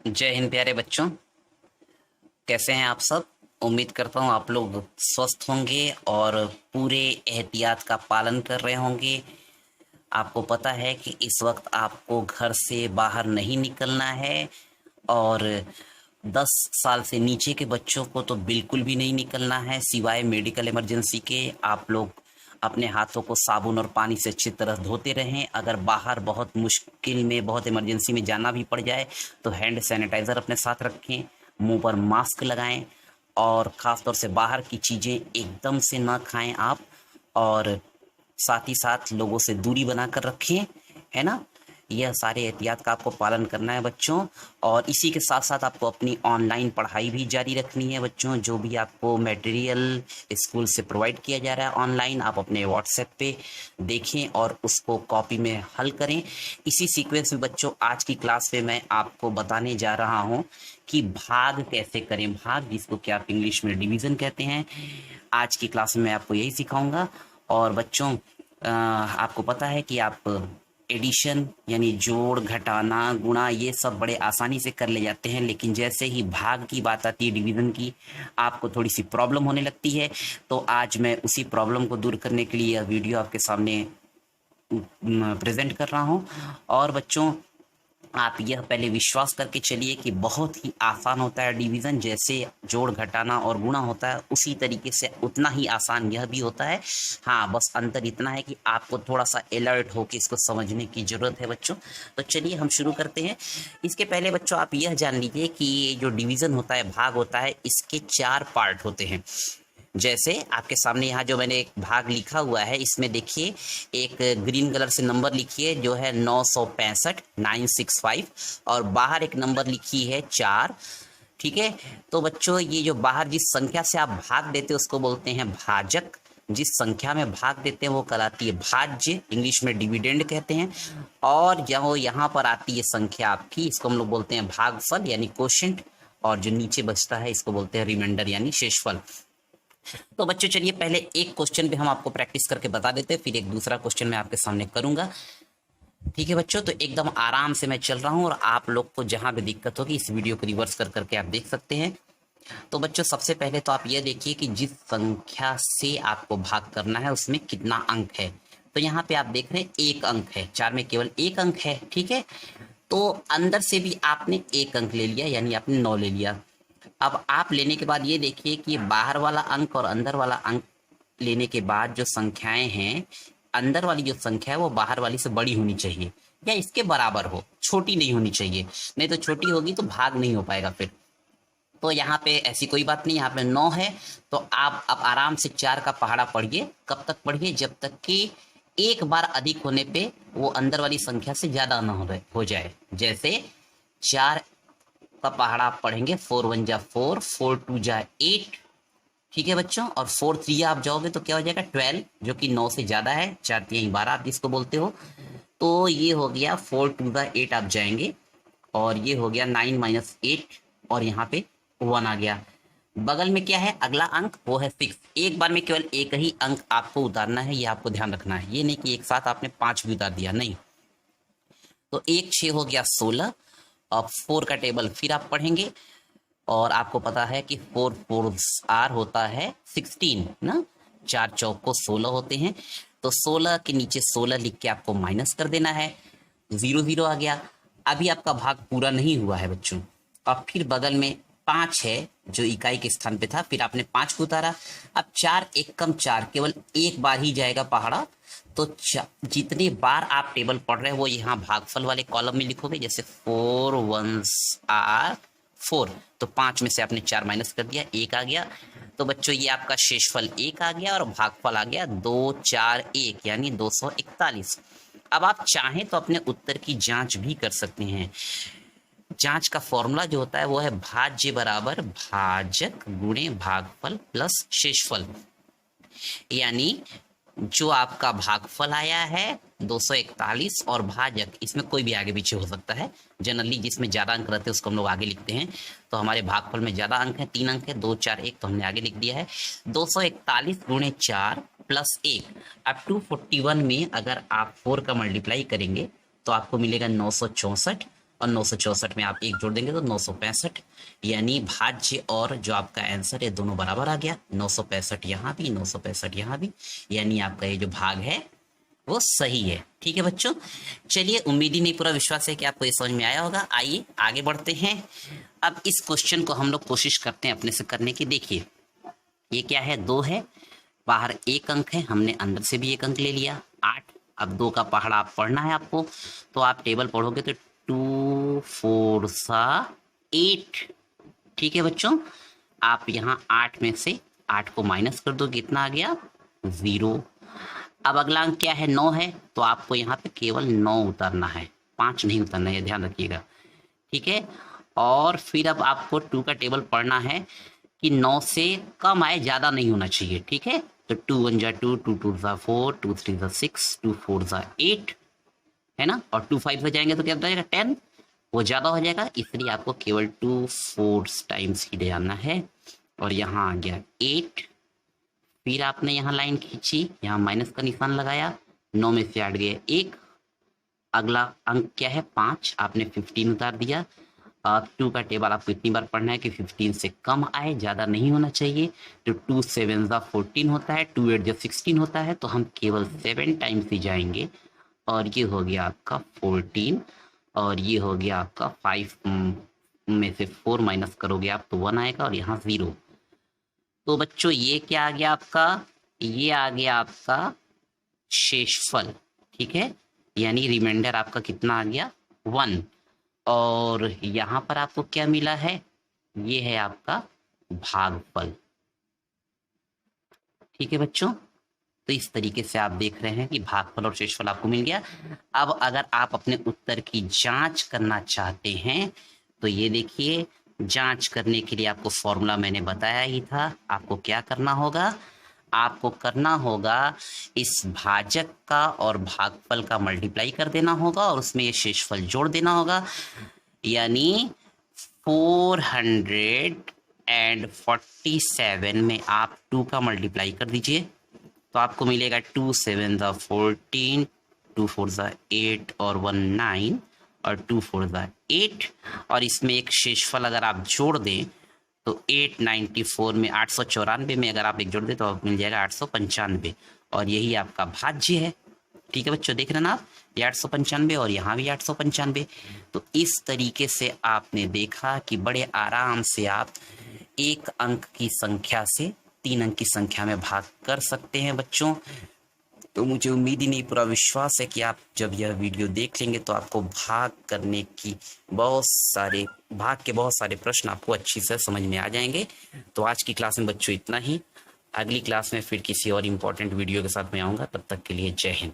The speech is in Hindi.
जय हिंद प्यारे बच्चों। कैसे हैं आप सब। उम्मीद करता हूँ आप लोग स्वस्थ होंगे और पूरे एहतियात का पालन कर रहे होंगे। आपको पता है कि इस वक्त आपको घर से बाहर नहीं निकलना है और 10 साल से नीचे के बच्चों को तो बिल्कुल भी नहीं निकलना है, सिवाय मेडिकल इमरजेंसी के। आप लोग अपने हाथों को साबुन और पानी से अच्छी तरह धोते रहें। अगर बाहर बहुत मुश्किल में, बहुत इमरजेंसी में जाना भी पड़ जाए तो हैंड सैनिटाइज़र अपने साथ रखें, मुंह पर मास्क लगाएं और ख़ास तौर से बाहर की चीज़ें एकदम से ना खाएं आप। और साथ ही साथ लोगों से दूरी बनाकर रखें, है ना। यह सारे एहतियात का आपको पालन करना है बच्चों। और इसी के साथ साथ आपको अपनी ऑनलाइन पढ़ाई भी जारी रखनी है बच्चों। जो भी आपको मटेरियल स्कूल से प्रोवाइड किया जा रहा है ऑनलाइन, आप अपने व्हाट्सएप पे देखें और उसको कॉपी में हल करें। इसी सीक्वेंस में बच्चों आज की क्लास में मैं आपको बताने जा रहा हूँ कि भाग कैसे करें। भाग, जिसको कि आप इंग्लिश में डिवीज़न कहते हैं, आज की क्लास में मैं आपको यही सिखाऊंगा। और बच्चों आपको पता है कि आप एडिशन यानी जोड़, घटाना, गुणा, ये सब बड़े आसानी से कर ले जाते हैं, लेकिन जैसे ही भाग की बात आती है, डिवीज़न की, आपको थोड़ी सी प्रॉब्लम होने लगती है। तो आज मैं उसी प्रॉब्लम को दूर करने के लिए यह वीडियो आपके सामने प्रेजेंट कर रहा हूँ। और बच्चों आप यह पहले विश्वास करके चलिए कि बहुत ही आसान होता है डिवीज़न। जैसे जोड़, घटाना और गुणा होता है, उसी तरीके से उतना ही आसान यह भी होता है। हाँ, बस अंतर इतना है कि आपको थोड़ा सा अलर्ट होकर इसको समझने की ज़रूरत है बच्चों। तो चलिए हम शुरू करते हैं। इसके पहले बच्चों आप यह जान लीजिए कि ये जो डिवीज़न होता है, भाग होता है, इसके 4 पार्ट होते हैं। जैसे आपके सामने यहाँ जो मैंने एक भाग लिखा हुआ है, इसमें देखिए एक ग्रीन कलर से नंबर लिखिए जो है 965 965, और बाहर एक नंबर लिखी है 4। ठीक है। तो बच्चों ये जो बाहर जिस संख्या से आप भाग देते हैं उसको बोलते हैं भाजक। जिस संख्या में भाग देते हैं वो कहलाती है भाज्य, इंग्लिश में डिविडेंड कहते हैं। और जो यहाँ पर आती है संख्या आपकी, इसको हम लोग बोलते हैं भागफल यानी कोशेंट। और जो नीचे बचता है इसको बोलते हैं रिमाइंडर यानी शेषफल। तो बच्चों चलिए पहले एक क्वेश्चन भी हम आपको प्रैक्टिस करके बता देते हैं, फिर एक दूसरा क्वेश्चन मैं आपके सामने करूंगा। ठीक है बच्चों, तो एकदम आराम से मैं चल रहा हूं और आप लोग को जहां भी दिक्कत होगी इस वीडियो को रिवर्स कर करके आप देख सकते हैं। तो बच्चों सबसे पहले तो आप ये देखिए कि जिस संख्या से आपको भाग करना है उसमें कितना अंक है। तो यहाँ पे आप देख रहे हैं 1 अंक है, 4 में केवल 1 अंक है। ठीक है। तो अंदर से भी आपने 1 अंक ले लिया, यानी आपने 9 ले लिया। अब आप लेने के बाद ये देखिए कि बाहर वाला अंक और अंदर वाला अंक लेने के बाद जो संख्याएं हैं, अंदर वाली जो संख्या है वो बाहर वाली से बड़ी होनी चाहिए या इसके बराबर हो, छोटी नहीं होनी चाहिए। नहीं तो छोटी होगी तो भाग नहीं हो पाएगा फिर। तो यहाँ पे ऐसी कोई बात नहीं, यहाँ पे 9 है। तो आप अब आराम से 4 का पहाड़ा पढ़िए। कब तक पढ़िए? जब तक कि एक बार अधिक होने पे वो अंदर वाली संख्या से ज्यादा ना हो जाए। जैसे 4 का पहाड़ा आप पढ़ेंगे, 4 1 जा 4, 4 2 जा 8। ठीक है बच्चों। और 4 3 आप जाओगे तो क्या हो जाएगा 12, जो कि 9 से ज्यादा है। 4 3 12 आप जिसको बोलते हो। तो ये हो गया 4 2 जा 8 आप जाएंगे, और ये हो गया 9 - 8, और यहाँ पे 1 आ गया। बगल में क्या है अगला अंक? वो है 6। एक बार में केवल एक ही अंक आपको उतारना है, ये आपको ध्यान रखना है। ये नहीं कि एक साथ आपने 5 भी उतार दिया, नहीं। तो 1 6 हो गया 16। अब 4 का टेबल फिर आप पढ़ेंगे, और आपको पता है कि 4 4 आर होता है 16 ना। 4 चौक को 16 होते हैं। तो 16 के नीचे 16 लिख के आपको माइनस कर देना है। 0 0 आ गया। अभी आपका भाग पूरा नहीं हुआ है बच्चों। अब फिर बगल में 5 है जो इकाई के स्थान पे था, फिर आपने 5 को उतारा। अब 4 1 कम 4, केवल एक बार ही जाएगा पहाड़ा। तो जितनी बार आप टेबल पढ़ रहे हैं वो यहाँ भागफल वाले कॉलम में लिखोगे। जैसे 4 1 आर 4, तो 5 में से आपने 4 माइनस कर दिया, 1 आ गया। तो बच्चों ये आपका शेषफल 1 आ गया और भागफल आ गया 2 4 1, यानी 241। अब आप चाहें तो अपने उत्तर की जांच भी कर सकते हैं। जांच का फॉर्मूला जो होता है वो है भाज्य बराबर भाजक गुणे भागफल प्लस शेषफल। यानी जो आपका भागफल आया है 241, और भाजक इसमें कोई भी आगे पीछे हो सकता है। जनरली जिसमें ज्यादा अंक रहते हैं उसको हम लोग आगे लिखते हैं। तो हमारे भागफल में ज्यादा अंक है, 3 अंक है, 2 4 1, तो हमने आगे लिख दिया है 241 गुणे 4 प्लस 1। अब 241 में अगर आप 4 का मल्टीप्लाई करेंगे तो आपको मिलेगा 964, और 964 में आप 1 जोड़ देंगे तो 965, यानी भाज्य और जो आपका आंसर है दोनों बराबर आ गया। 965 यहाँ भी, 965 यहाँ भी, यानी आपका ये जो भाग है वो सही है। ठीक है बच्चों, चलिए, उम्मीद ही नहीं पूरा विश्वास है कि आपको ये समझ में आया होगा। आइए आगे बढ़ते हैं। अब इस क्वेश्चन को हम लोग कोशिश करते हैं अपने से करने की। देखिए ये क्या है, 2 है, बाहर 1 अंक है, हमने अंदर से भी 1 अंक ले लिया, 8। अब 2 का पहाड़ा आप पढ़ना है आपको, तो आप टेबल पढ़ोगे तो 2 4 8। ठीक है बच्चों, आप यहाँ 8 में से 8 को माइनस कर दो, कितना आ गया, 0। अब अगला अंक क्या है, 9 है, तो आपको यहाँ पे केवल 9 उतारना है, 5 नहीं उतारना है, ध्यान रखिएगा। ठीक है, और फिर अब आपको 2 का टेबल पढ़ना है कि 9 से कम आए, ज़्यादा नहीं होना चाहिए। ठीक है, तो 2 1 जा 2, 2 2 जा 4, 2 3 जा 6, 2 4 जा 8, है ना, और 2 5 पे जाएंगे तो क्या हो जाएगा, 10, वो ज़्यादा हो जाएगा, इसलिए आपको केवल 2 4 टाइम्स ही ले आना है। और यहाँ आ गया 8, फिर आपने यहाँ लाइन खींची, यहाँ माइनस का निशान लगाया, 9 में से 8 गए 1। अगला अंक क्या है, 5, आपने 15 उतार दिया। 2 का टेबल आपको इतनी बार पढ़ना है कि 15 से कम आए, ज़्यादा नहीं होना चाहिए। तो 2 7 जा 14 होता है, 2 8 जा 16 होता है, तो हम केवल 7 टाइम्स ही जाएंगे, और ये हो गया आपका 14, और ये हो गया आपका 5 में से 4 माइनस करोगे आप तो 1 आएगा, और यहाँ 0। तो बच्चों ये क्या आ गया आपका, ये आ गया आपका शेषफल। ठीक है, यानी रिमाइंडर आपका कितना आ गया, 1। और यहाँ पर आपको क्या मिला है, ये है आपका भागफल। ठीक है बच्चों, तो इस तरीके से आप देख रहे हैं कि भागफल और शेषफल आपको मिल गया। अब अगर आप अपने उत्तर की जांच करना चाहते हैं तो ये देखिए, जांच करने के लिए आपको फॉर्मूला मैंने बताया ही था। आपको क्या करना होगा, आपको करना होगा इस भाजक का और भागफल का मल्टीप्लाई कर देना होगा, और उसमें ये शेषफल जोड़ देना होगा, यानी 447 में आप 2 का मल्टीप्लाई कर दीजिए, तो आपको मिलेगा 2 7 जा 14, 2 4 जा 8, और 1 9, और 2 4 जा 8, और इसमें एक शेषफल अगर आप जोड़ दें तो 894 में 894 में अगर आप एक जोड़ दें तो आपको मिल जाएगा 895, और यही आपका भाज्य है। ठीक है बच्चों, देख रहे हैं ना आप, ये 895 और यहाँ भी 895। तो इस तरीके से आपने देखा कि बड़े आराम से आप 1 अंक की संख्या से 3 अंक की संख्या में भाग कर सकते हैं बच्चों। तो मुझे उम्मीद ही नहीं पूरा विश्वास है कि आप जब यह वीडियो देख लेंगे तो आपको भाग के बहुत सारे प्रश्न आपको अच्छी से समझ में आ जाएंगे। तो आज की क्लास में बच्चों इतना ही, अगली क्लास में फिर किसी और इम्पोर्टेंट वीडियो के साथ मैं आऊँगा, तब तक के लिए जय हिंद।